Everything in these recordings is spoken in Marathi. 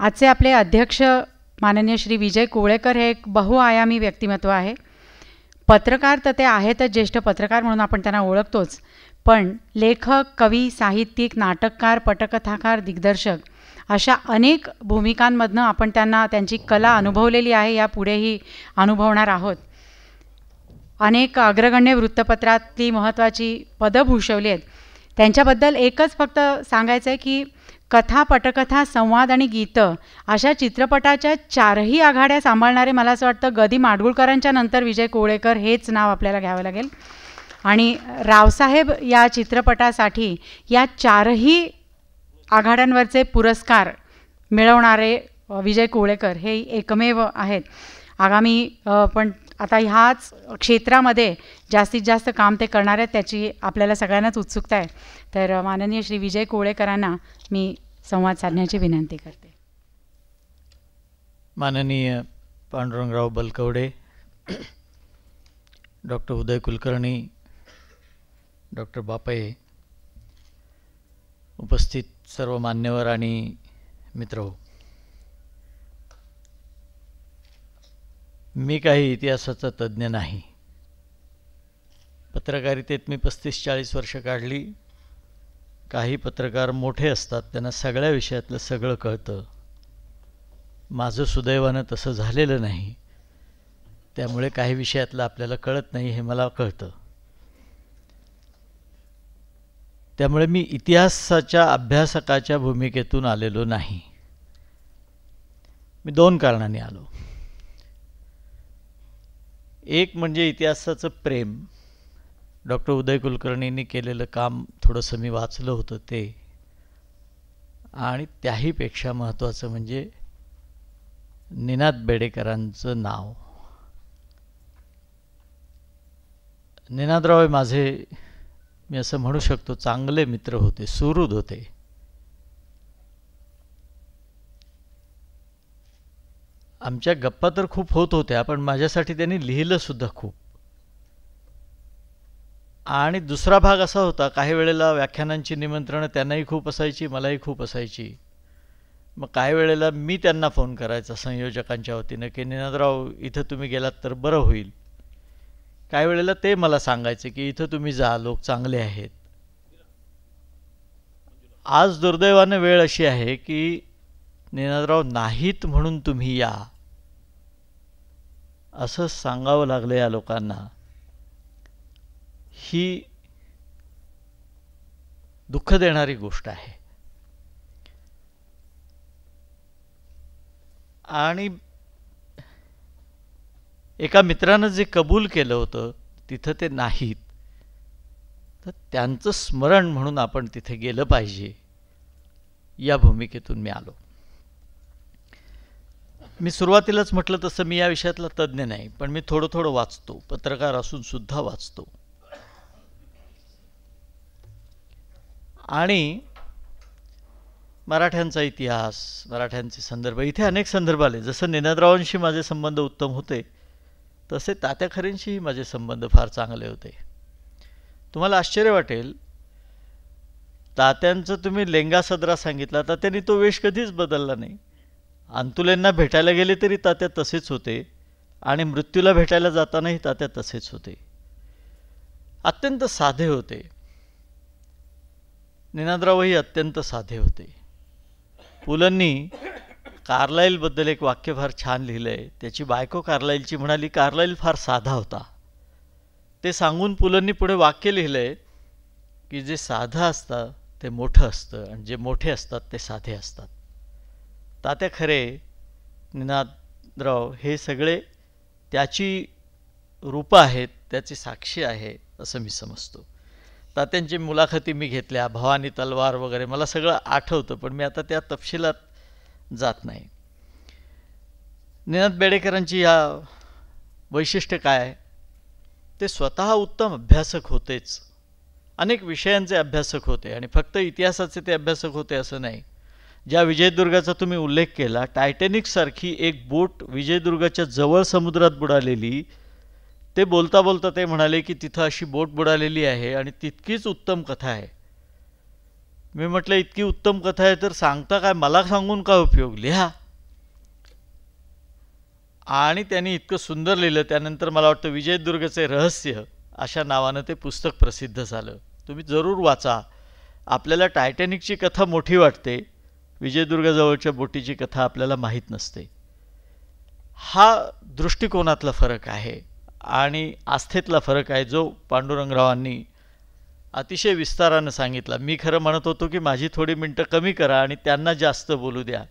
आजचे आपले अध्यक्ष माननीय श्री विजय कोवळेकर हे एक बहुआयामी व्यक्तिमत्व आहे. पत्रकार तर ते आहेतच, ज्येष्ठ पत्रकार म्हणून आपण त्यांना ओळखतोच, पण लेखक, कवी, साहित्यिक, नाटककार, पटकथाकार, दिग्दर्शक अशा अनेक भूमिकांमधनं आपण त्यांची कला अनुभवलेली आहे, यापुढेही अनुभवणार आहोत. अनेक अग्रगण्य वृत्तपत्रातली महत्त्वाची पदं भूषवली आहेत. त्यांच्याबद्दल एकच फक्त सांगायचं आहे की कथा, पटकथा, संवाद आणि गीतं अशा चित्रपटाच्या 4ही आघाड्या सांभाळणारे मला असं वाटतं गदी माडगुळकरांच्या नंतर विजय कोवळेकर हेच नाव आपल्याला घ्यावं लागेल. आणि रावसाहेब या चित्रपटासाठी या 4ही आघाड्यांवरचे पुरस्कार मिळवणारे विजय कोवळेकर हे एकमेव आहेत. आगामी पण आता ह्याच क्षेत्रामध्ये जास्तीत जास्त काम ते करणार आहेत, त्याची आपल्याला सगळ्यांनाच उत्सुकता आहे. तर माननीय श्री विजय कोवळेकरांना मी संवाद साधण्याची विनंती करते. माननीय पांडुरंगराव बलकवडे, डॉक्टर उदय कुलकर्णी, डॉक्टर बापये, उपस्थित सर्व मान्यवर आणि मित्र, मी काही इतिहासाचा तज्ज्ञ नाही. पत्रकारितेत मी 35-40 वर्ष काढली. काही पत्रकार मोठे असतात, त्यांना सगळ्या विषयातलं सगळं कळतं. माझं सुदैवानं तसं झालेलं नाही, त्यामुळे काही विषयातलं आपल्याला कळत नाही हे मला कळतं. त्यामुळे मी इतिहासाच्या अभ्यासकाच्या भूमिकेतून आलेलो नाही. मी 2 कारणांनी आलो. एक म्हणजे इतिहासाचं प्रेम. डॉक्टर उदय कुलकर्णींनी केलेलं काम थोडंसं मी वाचलं होतं ते, आणि त्याहीपेक्षा महत्त्वाचं म्हणजे निनाद बेडेकरांचं नाव. निनादराव माझे, मी असं म्हणू शकतो, चांगले मित्र होते, सुहृद होते. आमच्या गप्पा तर खूप होत होत्या, पण माझ्यासाठी त्यांनी लिहिलं सुद्धा खूप. आणि दुसरा भाग असा होता, काही वेळेला व्याख्यानांची निमंत्रणं त्यांनाही खूप असायची, मलाही खूप असायची. मग काही वेळेला मी त्यांना फोन करायचा संयोजकांच्या वतीनं की निनादराव इथं तुम्ही गेलात तर बरं होईल. काही वेळेला ते मला सांगायचे की इथं तुम्ही जा, लोक चांगले आहेत. आज दुर्दैवानं वेळ अशी आहे की निनादराव नाहीत म्हणून तुम्ही या असं सांगावं लागलं या लोकांना. ही दुःख देणारी गोष्ट आहे. आणि एका मित्रानं जे कबूल केलं होतं तिथं ते नाहीत, तर त्यांचं स्मरण म्हणून आपण तिथे गेलं पाहिजे, या भूमिकेतून मी आलो. मी सुरुवातीलाच म्हटलं तसं मी या विषयातला तज्ज्ञ नाही, पण मी थोडं थोडं वाचतो, पत्रकार असून सुद्धा वाचतो. आणि मराठ्यांचा इतिहास, मराठ्यांचे संदर्भ, इथे अनेक संदर्भ आले. जसं निनादरावांशी माझे संबंध उत्तम होते, तसे तात्या खरेंशीही माझे संबंध फार चांगले होते. तुम्हाला आश्चर्य वाटेल, तात्यांचं तुम्ही लेंगा सदरा सांगितला, तात्यांनी तो वेश कधीच बदलला नाही. अंतुलेंना भेटायला गेले तरी तात्या तसेच होते, आणि मृत्यूला भेटायला जातानाही तात्या तसेच होते. अत्यंत साधे होते. निनादरावही अत्यंत साधे होते. पुलंनी कार्लाईलबद्दल एक वाक्य फार छान लिहिलंय. त्याची बायको कार्लाईलची म्हणाली, कार्लाईल फार साधा होता. ते सांगून पुलंनी पुढे वाक्य लिहिलंय की जे साधं असतं ते मोठं असतं, आणि जे मोठे असतात ते साधे असतात. तात्या खरे, निनादराव हे सगळे त्याची रूपं आहेत, त्याची साक्षी आहे असं मी समजतो. तात्यांची मुलाखती मी घेतल्या, भवानी तलवार वगैरे, मला सगळं आठवतं, पण मी आता त्या तपशिलात जात नाही. निनाद बेडेकरांची या वैशिष्ट्य काय? ते स्वतः उत्तम अभ्यासक होतेच, अनेक विषयांचे अभ्यासक होते, आणि फक्त इतिहासाचे ते अभ्यासक होते असं नाही. ज्या विजयदुर्गाचा तुम्ही उल्लेख केला, टायटॅनिकसारखी एक बोट विजयदुर्गाच्या जवळ समुद्रात बुडालेली, ते बोलता बोलता ते म्हणाले की तिथं अशी बोट बुडालेली आहे आणि तितकीच उत्तम कथा आहे. मी म्हटलं इतकी उत्तम कथा आहे तर सांगता काय, मला सांगून काय उपयोग, लिहा. आणि त्यांनी इतकं सुंदर लिहिलं. त्यानंतर मला वाटतं विजयदुर्गचे रहस्य अशा नावानं ते पुस्तक प्रसिद्ध झालं. तुम्ही जरूर वाचा. आपल्याला टायटॅनिकची कथा मोठी वाटते, विजयदुर्गजवळच्या बोटीची कथा आपल्याला माहीत नसते. हा दृष्टिकोनातला फरक आहे आणि आस्थेतला फरक आहे, जो पांडुरंगरावांनी अतिशय विस्तारानं सांगितला. मी खरं म्हणत होतो की माझी थोडी मिनटं कमी करा आणि त्यांना जास्त बोलू द्या,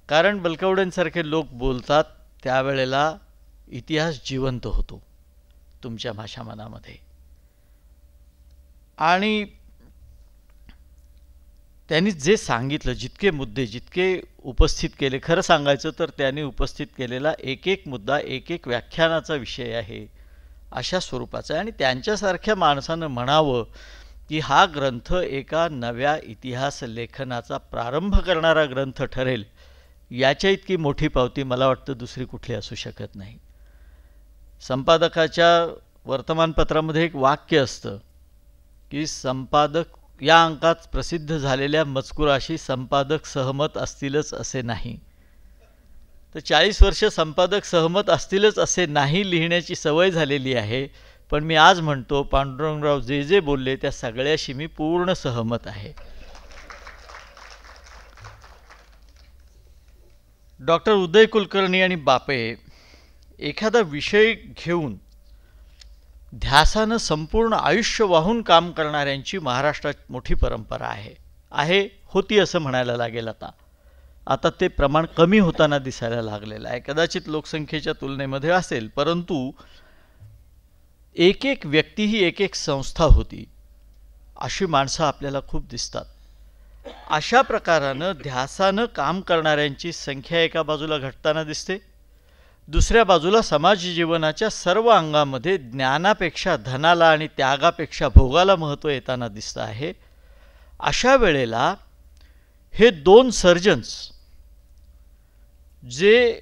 कारण बलकवडेंसारखे लोक बोलतात त्यावेळेला इतिहास जिवंत होतो तुमच्या भाषा मनामध्ये. आणि त्यांनी जे सांगितलं, जितके मुद्दे जितके उपस्थित केले, खरं सांगायचं तर त्यांनी उपस्थित केलेला एक एक मुद्दा एक एक व्याख्यानाचा विषय आहे, अशा स्वरूपाचा आहे. आणि त्यांच्यासारख्या माणसानं म्हणावं की हा ग्रंथ एका नव्या इतिहास लेखनाचा प्रारंभ करणारा ग्रंथ ठरेल, याच्या इतकी मोठी पावती मला वाटतं दुसरी कुठली असू शकत नाही. संपादकाच्या वर्तमानपत्रामध्ये एक वाक्य असतं की संपादक या अंकात प्रसिद्ध झालेल्या मजकुराशी संपादक सहमत असतीलच असे नाही. तर 40 वर्ष संपादक सहमत असतीलच असे नाही लिहिण्याची सवय झालेली आहे. पण मी आज म्हणतो पांडुरंगराव जे जे बोलले त्या सगळ्याशी मी पूर्ण सहमत आहे. डॉक्टर उदय कुलकर्णी आणि बापे एखादा विषय घेऊन ध्यासानं संपूर्ण आयुष्य वाहून काम करणाऱ्यांची महाराष्ट्रात मोठी परंपरा आहे होती असं म्हणायला लागेल. आता ते प्रमाण कमी होताना दिसायला लागलेलं आहे. कदाचित लोकसंख्येच्या तुलनेमध्ये असेल, परंतु एक एक व्यक्ती ही एक एक संस्था होती, अशी माणसं आपल्याला खूप दिसतात. अशा प्रकारानं ध्यासानं काम करणाऱ्यांची संख्या एका बाजूला घटताना दिसते, दुसऱ्या बाजूला समाज जीवनाच्या सर्व अंगामध्ये ज्ञानापेक्षा धनाला आणि त्यागापेक्षा भोगाला महत्त्व येताना दिसतं आहे. अशा वेळेला हे दोन सर्जन्स जे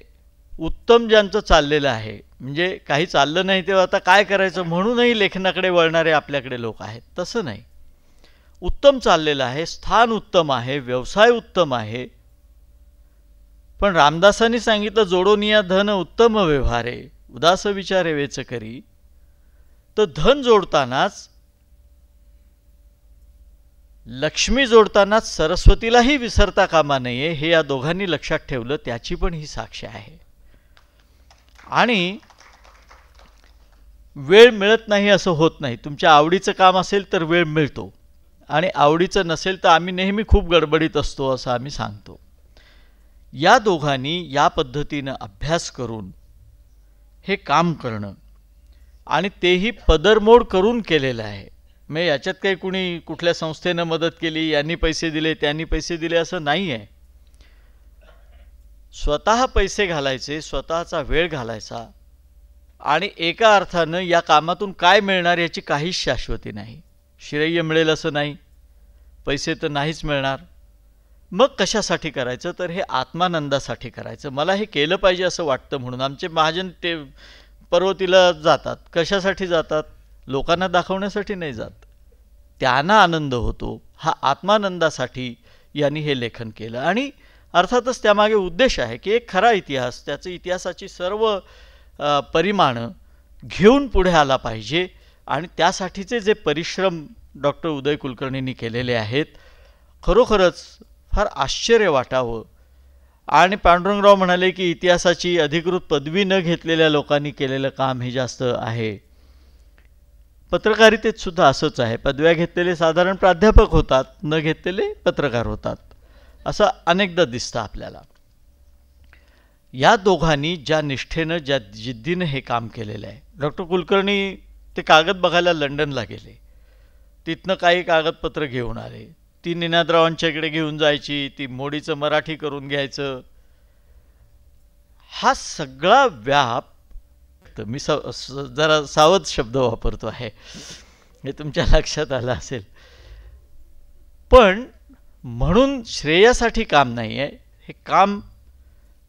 उत्तम ज्यांचं चाललेलं आहे, म्हणजे काही चाललं नाही तेव्हा आता काय करायचं म्हणूनही लेखनाकडे वळणारे आपल्याकडे लोक आहेत, तसं नाही. उत्तम चाललेलं आहे, स्थान उत्तम आहे, व्यवसाय उत्तम आहे, पण रामदासांनी सांगितलं जोडोनिया धन उत्तम व्यवहारे उदास विचारे वेच करी. तर धन जोडतानाच, लक्ष्मी जोडतानाच सरस्वतीलाही विसरता कामा नये, हे या दोघांनी लक्षात ठेवलं, त्याची पण ही साक्ष आहे. आणि वेळ मिळत नाही असं होत नाही. तुमच्या आवडीचं काम असेल तर वेळ मिळतो, आणि आवडीचं नसेल तर आम्ही नेहमी खूप गडबडीत असतो असं आम्ही सांगतो. या दोघांनी या पद्धतीनं अभ्यास करून हे काम करणं, आणि तेही पदरमोड करून केलेलं आहे. मग याच्यात काही कुणी कुठल्या संस्थेनं मदत केली, यांनी पैसे दिले त्यांनी पैसे दिले असं नाही आहे. स्वतः पैसे घालायचे, स्वतःचा वेळ घालायचा, आणि एका अर्थानं या कामातून काय मिळणार याची काहीच शाश्वती नाही. श्रेय मिळेल असं नाही, पैसे तर नाहीच मिळणार. मग कशासाठी करायचं, तर हे आत्मानंदासाठी करायचं. मला हे केलं पाहिजे असं वाटतं म्हणून. आमचे महाजन ते पर्वतीला जातात, कशासाठी जातात? लोकांना दाखवण्यासाठी नाही जात, त्यांना आनंद होतो. हा आत्मानंदासाठी यांनी हे लेखन केलं. आणि अर्थातच त्यामागे उद्देश आहे की एक खरा इतिहास, त्याचं इतिहासाची सर्व परिमाणं घेऊन पुढे आला पाहिजे. आणि त्यासाठीचे जे परिश्रम डॉक्टर उदय कुलकर्णींनी केलेले आहेत, खरोखरच फार आश्चर्य वाटावं. आणि पांडुरंगराव म्हणाले की इतिहासाची अधिकृत पदवी न घेतलेल्या लोकांनी केलेलं काम हे जास्त आहे. पत्रकारितेत सुद्धा असंच आहे. पदव्या घेतलेले साधारण प्राध्यापक होतात, न घेतलेले पत्रकार होतात, असं अनेकदा दिसतं आपल्याला. या दोघांनी ज्या निष्ठेनं ज्या जिद्दीनं हे काम केलेलं आहे. डॉक्टर कुलकर्णी ते कागद बघायला लंडनला गेले, तिथनं काही कागदपत्र घेऊन आले, ती निनादरावांच्या इकडे घेऊन जायची, ती मोडीचं मराठी करून घ्यायचं. हा सगळा व्याप, मी जरा सावध शब्द वापरतो आहे, हे तुमच्या लक्षात आलं असेल, पण म्हणून श्रेयासाठी काम नाही आहे हे काम.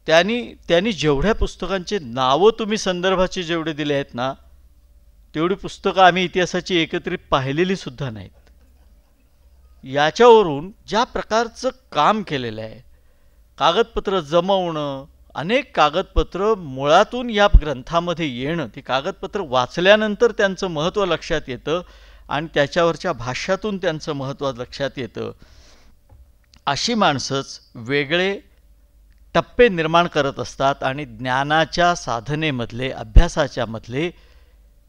त्यांनी जेवढ्या पुस्तकांचे नावं तुम्ही संदर्भाचे जेवढे दिले आहेत ना, तेवढी पुस्तकं आम्ही इतिहासाची एकत्रित पाहिलेली सुद्धा नाहीत. याच्यावरून ज्या प्रकारचं काम केलेलं आहे, कागदपत्र जमवणं, अनेक कागदपत्र मुळातून या ग्रंथामध्ये येणं, ती कागदपत्र वाचल्यानंतर त्यांचं महत्त्व लक्षात येतं आणि त्याच्यावरच्या भाष्यातून त्यांचं महत्त्व लक्षात येतं. अशी माणसंच वेगळे टप्पे निर्माण करत असतात आणि ज्ञानाच्या साधनेमधले, अभ्यासाच्या मधले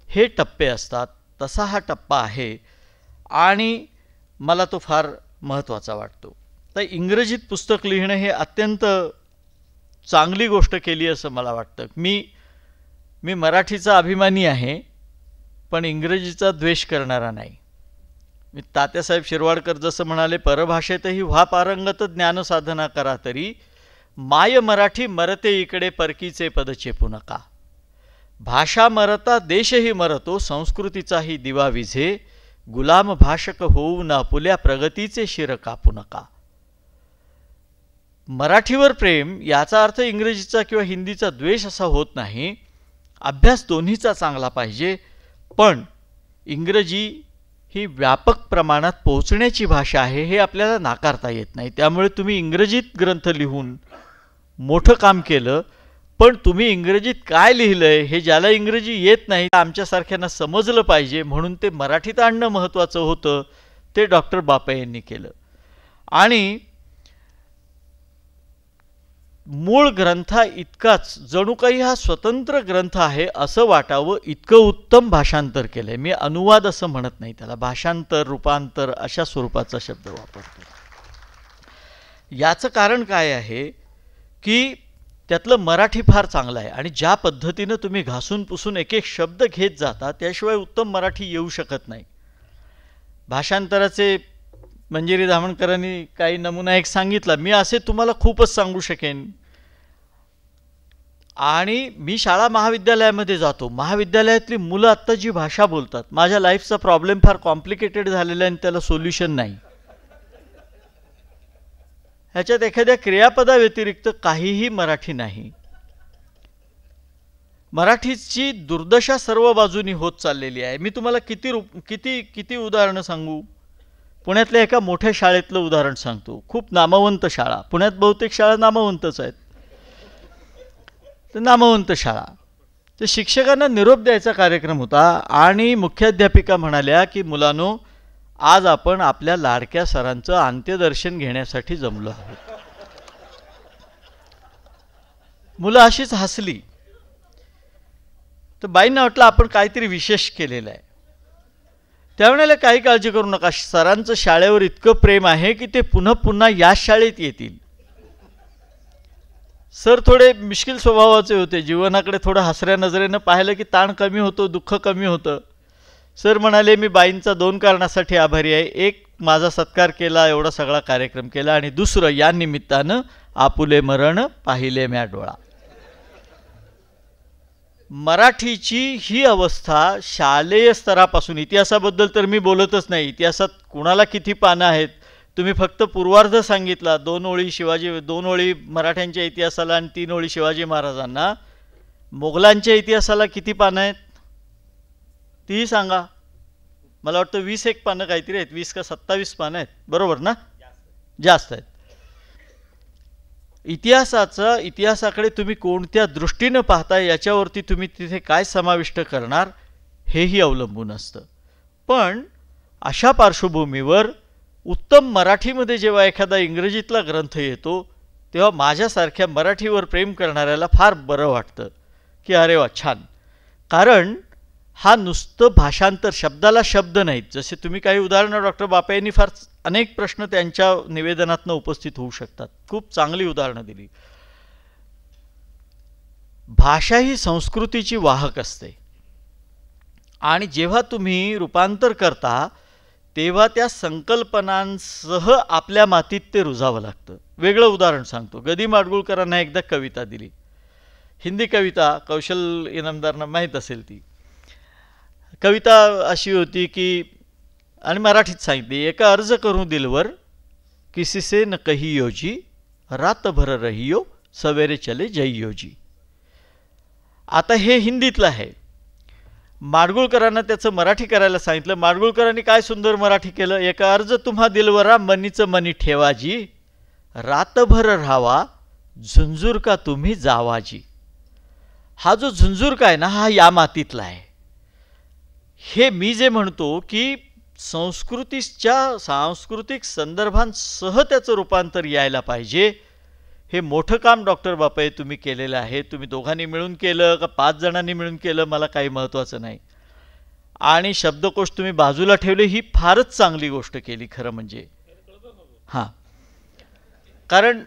हे टप्पे असतात. तसा हा टप्पा आहे आणि मला तो फार महत्त्वाचा वाटतो. तर इंग्रजीत पुस्तक लिहिणं हे अत्यंत चांगली गोष्ट केली असं मला वाटतं. मी मराठीचा अभिमानी आहे, पण इंग्रजीचा द्वेष करणारा नाही. मी तात्यासाहेब शिरवाडकर जसं म्हणाले, परभाषेतही व्हा पारंगत ज्ञानसाधना करा तरी, माय मराठी मरते इकडे परकीचे पद चेपू नका. भाषा मरता देशही मरतो, संस्कृतीचाही दिवा विझे, गुलाम भाषक होऊन आपुल्या प्रगतीचे शिर कापू नका. मराठीवर प्रेम याचा अर्थ इंग्रजीचा किंवा हिंदीचा द्वेष असा होत नाही. अभ्यास दोन्हीचा चांगला पाहिजे, पण इंग्रजी ही व्यापक प्रमाणात पोहोचण्याची भाषा आहे हे आपल्याला नाकारता येत नाही. त्यामुळे तुम्ही इंग्रजीत ग्रंथ लिहून मोठं काम केलं, पण तुम्ही इंग्रजीत काय लिहिलंय हे ज्याला इंग्रजी येत नाही आमच्यासारख्यांना समजलं पाहिजे, म्हणून ते मराठीत आणणं महत्त्वाचं होतं. ते डॉक्टर बापा यांनी केलं आणि मूळ ग्रंथा इतकाच जणू काही हा स्वतंत्र ग्रंथ आहे असं वाटावं इतकं उत्तम भाषांतर केलंय. मी अनुवाद असं म्हणत नाही, त्याला भाषांतर, रूपांतर अशा स्वरूपाचा शब्द वापरतो. याचं कारण काय आहे की त्यातलं मराठी फार चांगलं आहे आणि ज्या पद्धतीनं तुम्ही घासून पुसून एक एक शब्द घेत जाता त्याशिवाय उत्तम मराठी येऊ शकत नाही. भाषांतराचे मंजिरी धामणकरांनी काही नमुना एक सांगितला, मी असे तुम्हाला खूपच सांगू शकेन. आणि मी शाळा महाविद्यालयामध्ये जातो, महाविद्यालयातली मुलं आत्ता जी भाषा बोलतात, माझ्या लाईफचा प्रॉब्लेम फार कॉम्प्लिकेटेड झालेला आहे आणि त्याला सोल्युशन नाही. ह्याच्यात एखाद्या क्रियापदाव्यतिरिक्त काहीही मराठी नाही. मराठीची दुर्दशा सर्व बाजूनी होत चाललेली आहे. मी तुम्हाला किती उदाहरणं सांगू. पुण्यातल्या एका मोठ्या शाळेतलं उदाहरण सांगतो, खूप नामवंत शाळा. पुण्यात बहुतेक शाळा नामवंतच आहेत. तर नामवंत शाळा, तर शिक्षकांना निरोप द्यायचा कार्यक्रम होता आणि मुख्याध्यापिका म्हणाल्या की मुलांनो, आज आपण आपल्या लाडक्या सरांचं अंत्यदर्शन घेण्यासाठी जमलो आहोत. मुलं अशीच हसली. तर बाईंना वाटलं आपण काहीतरी विशेष केलेलं आहे. त्यावेळेला काही काळजी करू नका, सरांचं शाळेवर इतकं प्रेम आहे की ते पुन्हा पुन्हा याच शाळेत येतील. सर थोडे मिश्किल स्वभावाचे होते, जीवनाकडे थोडं हसऱ्या नजरेनं पाहिलं की ताण कमी होतो, दुःख कमी होतं. सर म्हणाले, मी बाईंचा 2 कारणासाठी आभारी आहे. एक, माझा सत्कार केला, एवढा सगळा कार्यक्रम केला, आणि दुसरं, या निमित्तानं आपुले मरण पाहिले म्या डोळा. मराठीची ही अवस्था शालेय स्तरापासून, इतिहासाबद्दल तर मी बोलतच नाही, इतिहासात कुणाला किती पानं आहेत. तुम्ही फक्त पूर्वार्ध सांगितला, 2 ओळी शिवाजी, 2 ओळी मराठ्यांच्या इतिहासाला आणि 3 ओळी शिवाजी महाराजांना. मोगलांच्या इतिहासाला किती पानं आहेत तीही सांगा. मला वाटतं 20 पानं काहीतरी आहेत, 20 का 27 पानं आहेत, बरोबर ना? जास्त आहेत. इतिहासाकडे तुम्ही कोणत्या दृष्टीनं पाहताय याच्यावरती तुम्ही तिथे काय समाविष्ट करणार हेही अवलंबून असतं. पण अशा पार्श्वभूमीवर उत्तम मराठीमध्ये जेव्हा एखादा इंग्रजीतला ग्रंथ येतो तेव्हा माझ्यासारख्या मराठीवर प्रेम करणाऱ्याला फार बरं वाटतं की अरे वा, छान. कारण हा नुसतं भाषांतर, शब्दाला शब्द नाहीत. जसे तुम्ही काही उदाहरणं डॉक्टर बापा यांनी फार अनेक प्रश्न त्यांच्या निवेदनातनं उपस्थित होऊ शकतात, खूप चांगली उदाहरणं दिली. भाषा ही संस्कृतीची वाहक असते आणि जेव्हा तुम्ही रूपांतर करता तेव्हा त्या संकल्पनांसह आपल्या मातीत ते रुजावं लागतं. वेगळं उदाहरण सांगतो. गदी माडगुळकरांना एकदा कविता दिली, हिंदी कविता, कौशल इनामदारांना माहीत असेल ती कविता. अशी होती की, आणि मराठीत सांगितली, एका अर्ज करू दिलवर किसी से न कहियो जी, रात भर रहियो सवेरे चले जइयो जी. आता हे हिंदीतलं आहे. माडगुळकरांना त्याचं मराठी करायला सांगितलं. माडगुळकरांनी काय सुंदर मराठी केलं. एका अर्ज तुम्हा दिलवरा मनीचं मनी ठेवाजी, रातभर राहावा झुंजूर का तुम्ही जावाजी. हा जो झुंजूर काय ना, हा या मातीतला आहे. हे मी जे म्हणतो की सांस्कृतिक संदर्भांसह त्याचं रूपांतर यायला पाहिजे. हे मोठं काम डॉक्टर बापय तुम्ही केलेलं आहे. तुम्ही दोघांनी मिळून केलं का 5 जणांनी मिळून केलं मला काही महत्त्वाचं नाही. आणि शब्दकोश तुम्ही बाजूला ठेवले ही फारच चांगली गोष्ट केली खरं म्हणजे. हां, कारण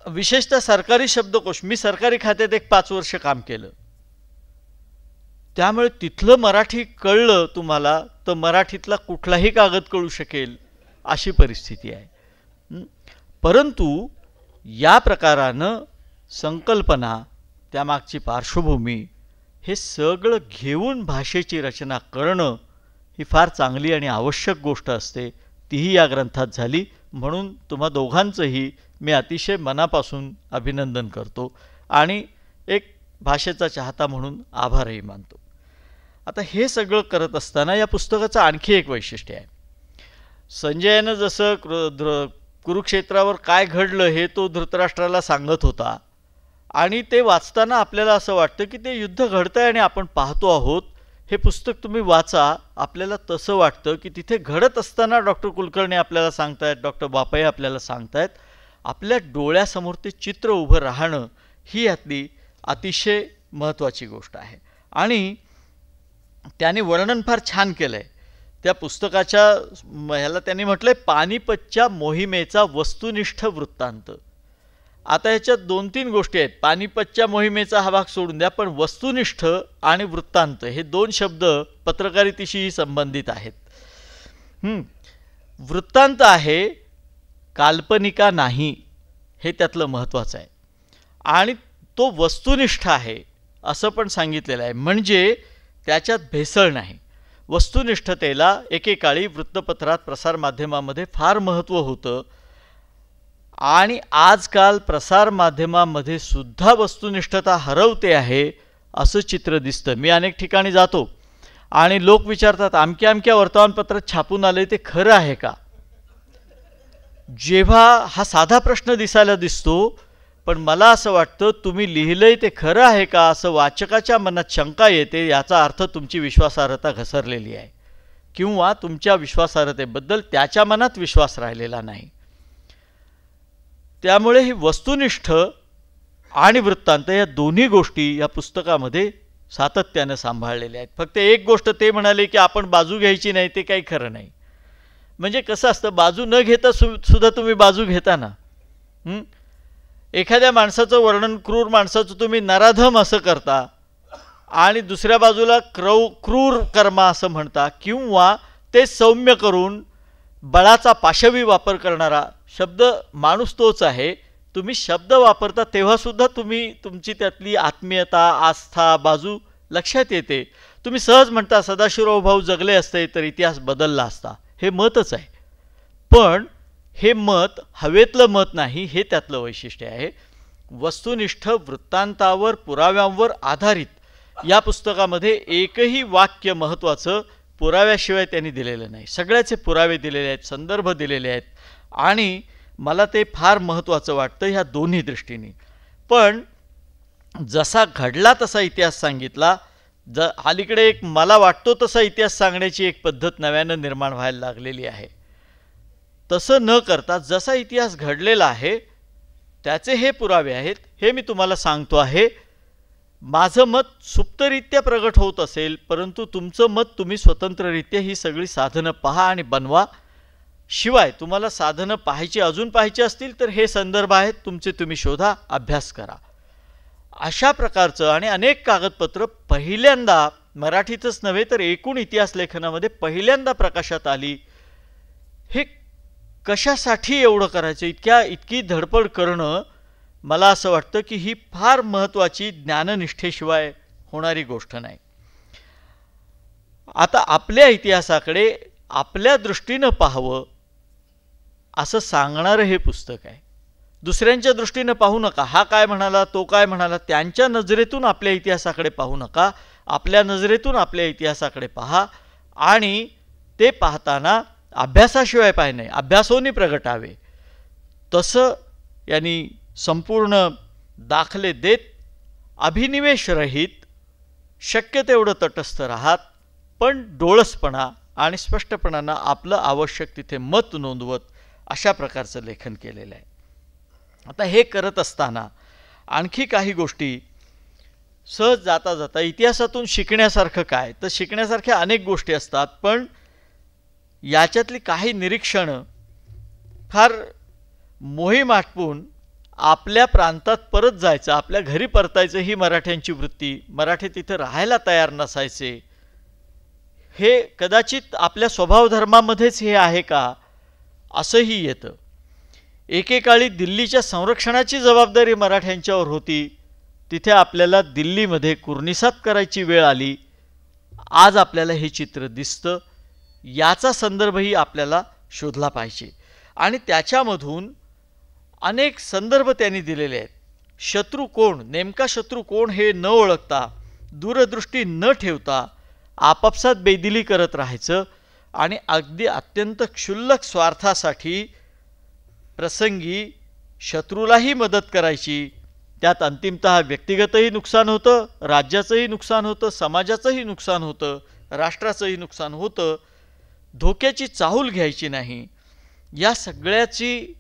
विशेषतः सरकारी शब्दकोश, मी सरकारी खात्यात एक 5 वर्ष काम केलं, त्यामुळे तिथलं मराठी कळलं तुम्हाला तर मराठीतला कुठलाही कागद कळू शकेल अशी परिस्थिती आहे. परंतु या प्रकारानं संकल्पना, त्यामागची पार्श्वभूमी हे सगळं घेऊन भाषेची रचना करणं ही फार चांगली आणि आवश्यक गोष्ट असते. तीही या ग्रंथात झाली. म्हणून तुम्हा दोघांचंही मी अतिशय मनापासून अभिनंदन करतो आणि एक भाषेचा चाहता म्हणून आभारही मानतो. आता हे सगळं करत असताना या पुस्तकाचं आणखी एक वैशिष्ट्य आहे. संजयानं जसं कुरुक्षेत्रावर काय घडलं हे तो धृतराष्ट्राला सांगत होता आणि ते वाचताना आपल्याला असं वाटतं की ते युद्ध घडतंय आणि आपण पाहतो आहोत. हे पुस्तक तुम्ही वाचा, आपल्याला तसं वाटतं की तिथे घडत असताना डॉक्टर कुलकर्णी आपल्याला सांगतायत, डॉक्टर बापई आपल्याला सांगतायत. आपल्या डोळ्यासमोर ते चित्र उभं राहणं ही यातली अतिशय महत्त्वाची गोष्ट आहे. आणि त्याने वर्णन फार छान केलं आहे त्या पुस्तकाच्या. ह्याला त्यांनी म्हटलंय पानिपतच्या मोहिमेचा वस्तुनिष्ठ वृत्तांत. आता ह्याच्यात 2-3 गोष्टी आहेत. पानिपतच्या मोहिमेचा हा भाग सोडून द्या, पण वस्तुनिष्ठ आणि वृत्तांत हे 2 शब्द पत्रकारितेशी संबंधित आहेत. वृत्तांत आहे, काल्पनिका नाही, हे त्यातलं महत्त्वाचं आहे. आणि तो वस्तुनिष्ठ आहे असं पण सांगितलेलं आहे, म्हणजे त्याच्यात भेसळ नाही. वस्तुनिष्ठतेला एकेकाळी वृत्तपत्रात, प्रसारमाध्यमामध्ये फार महत्त्व होतं आणि आजकाल प्रसारमाध्यमामध्ये सुद्धा वस्तुनिष्ठता हरवते आहे असं चित्र दिसतं. मी अनेक ठिकाणी जातो आणि लोक विचारतात अमक्या अमक्या वर्तमानपत्रात छापून आले ते खरं आहे का. जेव्हा हा साधा प्रश्न दिसायला दिसतो, पण मला असं वाटतं तुम्ही लिहिलंय ते खरं आहे का असं वाचकाच्या मनात शंका येते. याचा अर्थ तुमची विश्वासार्हता घसरलेली आहे किंवा तुमच्या विश्वासार्हतेबद्दल त्याच्या मनात विश्वास राहिलेला नाही. त्यामुळे ही वस्तुनिष्ठ आणि वृत्तांत या दोन्ही गोष्टी या पुस्तकामध्ये सातत्यानं सांभाळलेल्या आहेत. फक्त एक गोष्ट ते म्हणाले की आपण बाजू घ्यायची नाही, ते काही खरं नाही. म्हणजे कसं असतं, बाजू न घेता सुद्धा तुम्ही बाजू घेता ना. एखाद्या माणसाचं वर्णन, क्रूर माणसाचं तुम्ही नराधम असं करता आणि दुसऱ्या बाजूला क्रूर कर्मा असं म्हणता, किंवा ते सौम्य करून बळाचा पाशवी वापर करणारा. शब्द माणूस तोच आहे, तुम्ही शब्द वापरता तेव्हासुद्धा तुम्ही तुमची त्यातली आत्मीयता, आस्था बाजू लक्षात येते. तुम्ही सहज म्हणता सदाशिवराव भाऊ जगले असते तर इतिहास बदलला असता, हे मतच आहे. पण हे मत हवेतलं मत नाही, हे त्यातलं वैशिष्ट्य आहे. वस्तुनिष्ठ वृत्तांतावर, पुराव्यांवर आधारित या पुस्तकामध्ये एकही वाक्य महत्त्वाचं पुराव्याशिवाय त्यांनी दिलेलं नाही. सगळ्याचे पुरावे दिलेले आहेत, संदर्भ दिलेले आहेत आणि मला ते फार महत्त्वाचं वाटतं ह्या दोन्ही दृष्टीने. पण जसा घडला तसा इतिहास सांगितला. अलीकडे एक मला वाटतो तसा इतिहास सांगण्याची एक पद्धत नव्यानं निर्माण व्हायला लागलेली आहे. तसं न करता जसा इतिहास घडलेला आहे त्याचे हे पुरावे आहेत हे मी तुम्हाला सांगतो आहे. माझं मत सुप्तरित्या प्रगट होत असेल, परंतु तुमचं मत तुम्ही स्वतंत्ररित्या ही सगळी साधनं पहा आणि बनवा. शिवाय तुम्हाला साधनं अजून पाहायची असतील तर हे संदर्भ आहेत तुमचे, तुम्ही शोधा, अभ्यास करा. अशा प्रकारचं आणि अनेक कागदपत्र पहिल्यांदा मराठीतच नव्हे तर एकूण इतिहास लेखनामध्ये पहिल्यांदा प्रकाशात आली. हे कशासाठी एवढं करायचं, इतकी धडपड करणं, मला असं वाटतं की ही फार महत्त्वाची ज्ञाननिष्ठेशिवाय होणारी गोष्ट नाही. आता आपल्या इतिहासाकडे आपल्या दृष्टीनं पाहावं असं सांगणारं हे पुस्तक आहे. दुसऱ्यांच्या दृष्टीनं पाहू नका, हा काय म्हणाला तो काय म्हणाला, त्यांच्या नजरेतून आपल्या इतिहासाकडे पाहू नका. आपल्या नजरेतून आपल्या इतिहासाकडे पहा आणि ते पाहताना अभ्यासाशिवाय पाहिजे नाही, अभ्यासोनी प्रगटावे. तसं यांनी संपूर्ण दाखले देत अभिनिवेशरहित शक्य तेवढं तटस्थ राहत, पण डोळसपणा आणि स्पष्टपणानं आपलं आवश्यक तिथे मत नोंदवत अशा प्रकारचं लेखन केलेलं आहे. आता हे करत असताना आणखी काही गोष्टी सहज जाता जाता इतिहासातून शिकण्यासारखं काय, तर शिकण्यासारख्या अनेक गोष्टी असतात, पण याच्यातली काही निरीक्षणं फार मोहीम आटपून आपल्या प्रांतात परत जायचं, आपल्या घरी परतायचं ही मराठ्यांची वृत्ती, मराठी तिथं राहायला तयार नसायचे, हे कदाचित आपल्या स्वभावधर्मामध्येच हे आहे का असंही येतं. एकेकाळी दिल्लीच्या संरक्षणाची जबाबदारी मराठ्यांच्यावर होती, तिथे आपल्याला दिल्लीमध्ये कुर्निसात करायची वेळ आली. आज आपल्याला हे चित्र दिसतं, याचा संदर्भही आपल्याला शोधला पाहिजे. आणि त्याच्यामधून अनेक संदर्भ त्यांनी दिलेले आहेत. शत्रू कोण, नेमका शत्रू कोण हे न ओळखता, दूरदृष्टी न ठेवता आपापसात बेदिली करत राहायचं आणि अगदी अत्यंत क्षुल्लक स्वार्थासाठी प्रसंगी शत्रूलाही मदत करायची. त्यात अंतिमतः व्यक्तिगतही नुकसान होतं, राज्याचंही नुकसान होतं, समाजाचंही नुकसान होतं, राष्ट्राचंही नुकसान होतं. धोक्याची चाहूल घ्यायची नाही. या सगळ्याची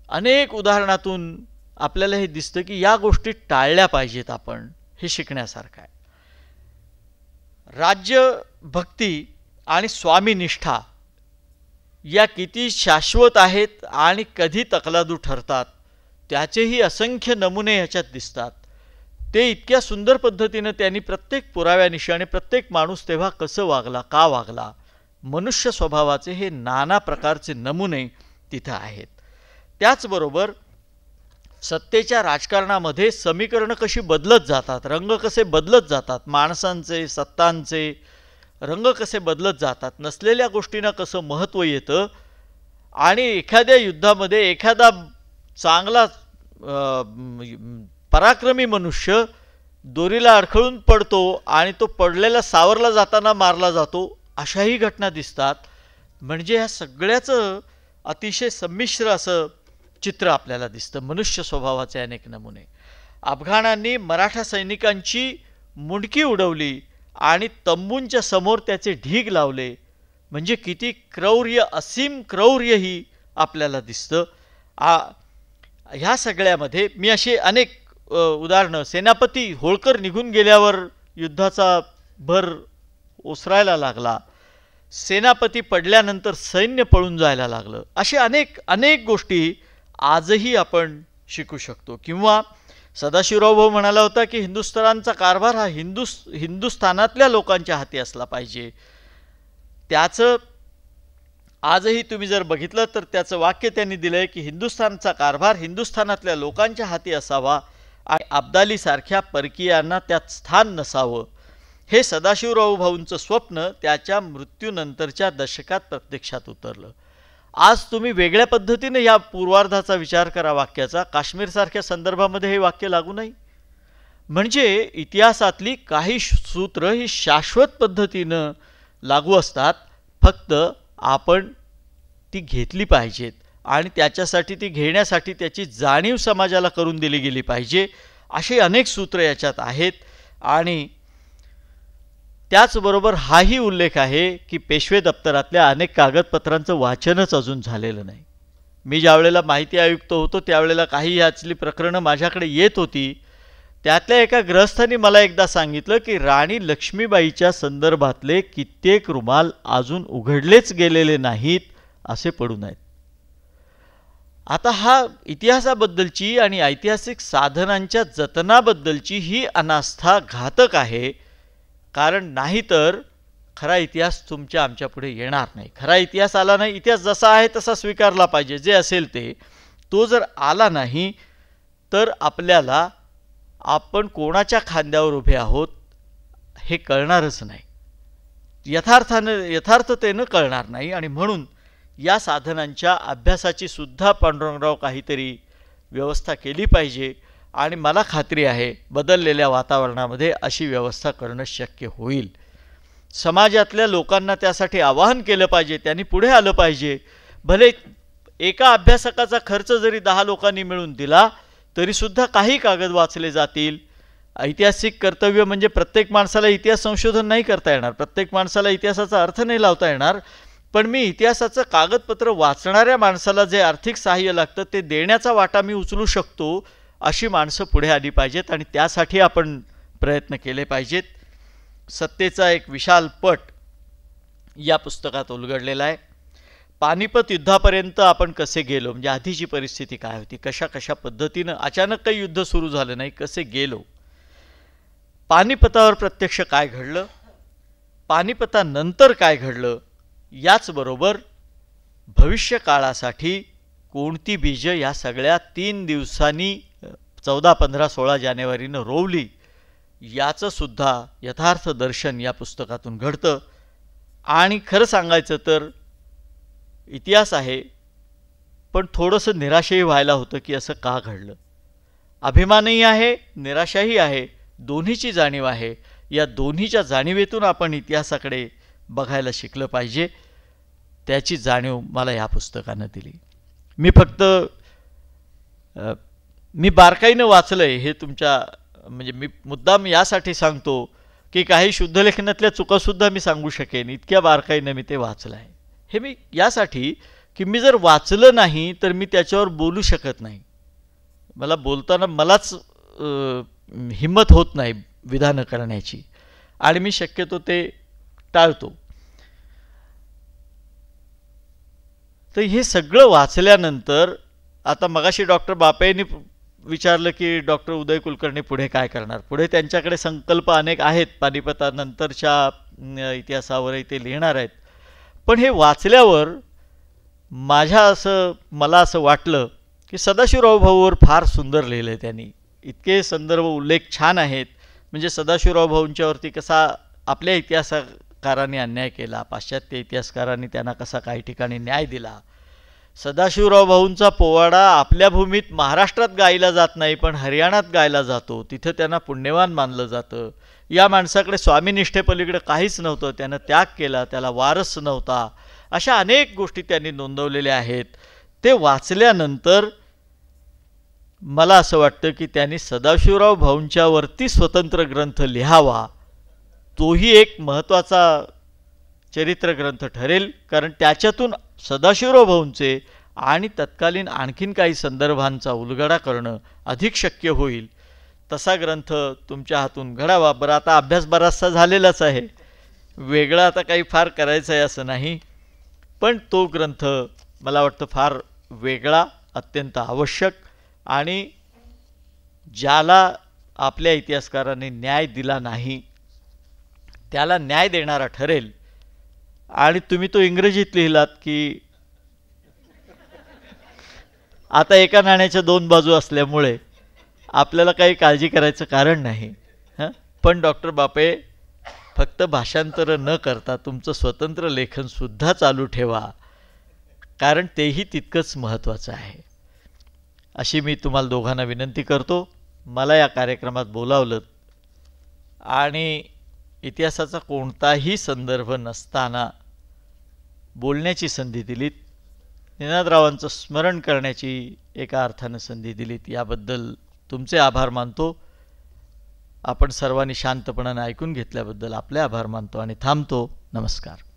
अनेक उदाहरणातून आपल्याला हे दिसतं की या गोष्टी टाळल्या पाहिजेत आपण. हे शिकण्यासारखं आहे. राज्यभक्ती आणि स्वामीनिष्ठा या किती शाश्वत आहेत आणि कधी तकलादू ठरतात त्याचेही असंख्य नमुने ह्याच्यात दिसतात. ते इतक्या सुंदर पद्धतीनं त्यांनी प्रत्येक पुराव्यानिशी आणि प्रत्येक माणूस तेव्हा कसं वागला, का वागला, मनुष्य स्वभावाचे हे नाना प्रकारचे नमुने तिथं आहेत. त्याचबरोबर सत्तेच्या राजकारणामध्ये समीकरणं कशी बदलत जातात, रंग कसे बदलत जातात, माणसांचे सत्तांचे रंग कसे बदलत जातात, नसलेल्या गोष्टींना कसं महत्त्व येतं आणि एखाद्या युद्धामध्ये एखादा चांगला पराक्रमी मनुष्य दोरीला अडखळून पडतो आणि तो पडलेला सावरला जाताना मारला जातो, अशाही घटना दिसतात. म्हणजे ह्या सगळ्याचं अतिशय संमिश्र असं चित्र आपल्याला दिसतं. मनुष्य स्वभावाचे अनेक नमुने. अफगाणांनी मराठा सैनिकांची मुंडकी उडवली आणि तंबूंच्या समोर त्याचे ढीग लावले, म्हणजे किती क्रौर्य, असीम क्रौर्यही आपल्याला दिसतं. ह्या सगळ्यामध्ये मी अशी अनेक उदाहरणं, सेनापती होळकर निघून गेल्यावर युद्धाचा भर ओसरायला लागला, सेनापती पडल्यानंतर सैन्य पळून जायला लागलं, असे अनेक अनेक गोष्टी आजही आपण शिकू शकतो. किंवा सदाशिवराव भाऊ म्हणाला होता की हिंदुस्थानचा कारभार हा हिंदुस्थानातल्या लोकांच्या हाती असला पाहिजे. त्याचं आजही तुम्ही जर बघितलं तर त्याचं वाक्य त्यांनी दिलंय की हिंदुस्थानचा कारभार हिंदुस्थानातल्या लोकांच्या हाती असावा आणि अब्दालीसारख्या परकीयांना त्यात स्थान नसावं. हे सदाशिवराव भाऊंचं स्वप्न त्याच्या मृत्यूनंतरच्या दशकात प्रत्यक्षात उतरलं. आज तुम्ही वेगळ्या पद्धतीने या पूर्वार्धाचा विचार करा वाक्याचा. काश्मीरसारख्या संदर्भामध्ये हे वाक्य लागू नाही. म्हणजे इतिहासातली काही सूत्र ही शाश्वत पद्धतीनं लागू असतात, फक्त आपण ती घेतली पाहिजेत आणि त्याच्यासाठी ती घेण्यासाठी त्याची जाणीव समाजाला करून दिली गेली पाहिजे. असे अनेक सूत्र याच्यात आहेत. आणि त्याचबरोबर हाही उल्लेख आहे की पेशवे दप्तरातल्या अनेक कागदपत्रांचं वाचनच अजून झालेलं नाही. मी ज्यावेळेला माहिती आयुक्त होतो त्यावेळेला काही ह्याचली प्रकरणं माझ्याकडे येत होती. त्यातल्या एका गृहस्थांनी मला एकदा सांगितलं की राणी लक्ष्मीबाईच्या संदर्भातले कित्येक रुमाल अजून उघडलेच गेलेले नाहीत, असे पडून आहेत. आता हा इतिहासाबद्दलची आणि ऐतिहासिक साधनांच्या जतनाबद्दलची ही अनास्था घातक आहे. कारण नाहीतर खरा इतिहास तुमच्या आमच्या पुढे येणार नाही. खरा इतिहास आला नाही, इतिहास जसा आहे तसा स्वीकारला पाहिजे, जे असेल ते. तो जर आला नाही तर आपल्याला आपण कोणाच्या खांद्यावर उभे आहोत हे कळणारच नाही, यथार्थतेनं कळणार नाही. आणि म्हणून या साधनांच्या अभ्यासाची सुद्धा पांडुरंगराव काहीतरी व्यवस्था केली पाहिजे आणि मला खात्री आहे बदललेल्या वातावरणामध्ये अशी व्यवस्था करणं शक्य होईल. समाजातल्या लोकांना त्यासाठी आवाहन केलं पाहिजे, त्यांनी पुढे आलं पाहिजे. भले एका अभ्यासकाचा खर्च जरी 10 लोकांनी मिळून दिला तरीसुद्धा काही कागद वाचले जातील. ऐतिहासिक कर्तव्य म्हणजे प्रत्येक माणसाला इतिहास संशोधन नाही करता येणार, प्रत्येक माणसाला इतिहासाचा अर्थ नाही लावता येणार, पण मी इतिहासाचं कागदपत्र वाचणाऱ्या माणसाला जे आर्थिक सहाय्य लागतं ते देण्याचा वाटा मी उचलू शकतो, अशी माणसं पुढे आली पाहिजेत आणि त्यासाठी आपण प्रयत्न केले पाहिजेत. सत्तेचा एक विशाल पट या पुस्तकात उलगडलेला आहे. पानिपत युद्धापर्यंत आपण कसे गेलो, म्हणजे आधीची परिस्थिती काय होती, कशा कशा पद्धतीनं अचानक काही युद्ध सुरू झालं नाही, कसे गेलो, पानिपतावर प्रत्यक्ष काय घडलं, पानिपतानंतर काय घडलं, याचबरोबर भविष्य काळासाठी कोणती बीजं या सगळ्या 3 दिवसांनी 14, 15, 16 जानेवारीनं रोवली, याचं सुद्धा यथार्थ दर्शन या पुस्तकातून घडतं. आणि खरं सांगायचं तर इतिहास आहे, पण थोडंसं निराशही व्हायला होतं की असं का घडलं. अभिमानही आहे, निराशाही आहे, दोन्हीची जाणीव आहे. या दोन्हीच्या जाणीवेतून आपण इतिहासाकडे बघायला शिकलं पाहिजे. त्याची जाणीव मला या पुस्तकानं दिली. मी फक्त मी बारकाईनं वाचलं आहे हे तुमच्या, म्हणजे मी मुद्दाम यासाठी सांगतो की काही शुद्धलेखनातल्या चुकासुद्धा मी सांगू शकेन, इतक्या बारकाईनं मी ते वाचलं आहे. हे मी यासाठी की मी जर वाचलं नाही तर मी त्याच्यावर बोलू शकत नाही. मला बोलताना मलाच हिम्मत होत नाही विधानं करण्याची आणि मी शक्यतो ते टाळतो. तर हे सगळं वाचल्यानंतर आता मगाशी डॉक्टर बापयांनी विचारलं की डॉक्टर उदय कुलकर्णी पुढे काय करणार. पुढे त्यांच्याकडे संकल्प अनेक आहेत, पानिपतानंतरच्या इतिहासावरही ते लिहिणार आहेत. पण हे वाचल्यावर मला असं वाटलं की सदाशिवराव भाऊवर फार सुंदर लिहिलं आहे त्यांनी. इतके संदर्भ उल्लेख छान आहेत. म्हणजे सदाशिवराव भाऊंच्यावरती कसा आपल्या इतिहासकारांनी अन्याय केला, पाश्चात्य इतिहासकारांनी त्यांना कसा काही ठिकाणी न्याय दिला. सदाशिवराव भाऊंचा पोवाडा आपल्या भूमीत महाराष्ट्रात गायला जात नाही, पण हरियाणात गायला जातो, तिथं त्यांना पुण्यवान मानलं जातं. या माणसाकडे स्वामीनिष्ठेपलीकडे काहीच नव्हतं, त्यानं त्याग केला, त्याला वारस नव्हता. अशा अनेक गोष्टी त्यांनी नोंदवलेल्या आहेत. ते वाचल्यानंतर मला असं वाटतं की त्यांनी सदाशिवराव भाऊंच्यावरती स्वतंत्र ग्रंथ लिहावा. तोही एक महत्त्वाचा चरित्रग्रंथ ठरेल, कारण त्याच्यातून सदाशिवराव भाऊंचे आणि तत्कालीन आणखीन काही संदर्भांचा उलगडा करणं अधिक शक्य होईल. तसा ग्रंथ तुमच्या हातून घडावा. बरं, आता अभ्यास बराचसा झालेलाच आहे, वेगळा आता काही फार करायचं आहे असं नाही, पण तो ग्रंथ मला वाटतं फार वेगळा, अत्यंत आवश्यक आणि ज्याला आपल्या इतिहासकारांनी न्याय दिला नाही त्याला न्याय देणारा ठरेल. आणि तुम्ही तो इंग्रजीत लिहिलात की आता एका नाण्याच्या 2 बाजू असल्यामुळे आपल्याला काही काळजी करायचं कारण नाही. पण डॉक्टर बापे, फक्त भाषांतरं न करता तुमचं स्वतंत्र लेखनसुद्धा चालू ठेवा, कारण तेही तितकंच महत्त्वाचं आहे. अशी मी तुम्हाला दोघांना विनंती करतो. मला या कार्यक्रमात बोलावलं आणि इतिहासाचा कोणताही संदर्भ नसताना बोलण्याची संधी दिलीत, निनादरावांचं स्मरण करण्याची एका अर्थानं संधी दिलीत, याबद्दल तुमचे आभार मानतो. आपण सर्वांनी शांतपणाने ऐकून घेतल्याबद्दल आपले आभार मानतो आणि थांबतो. नमस्कार.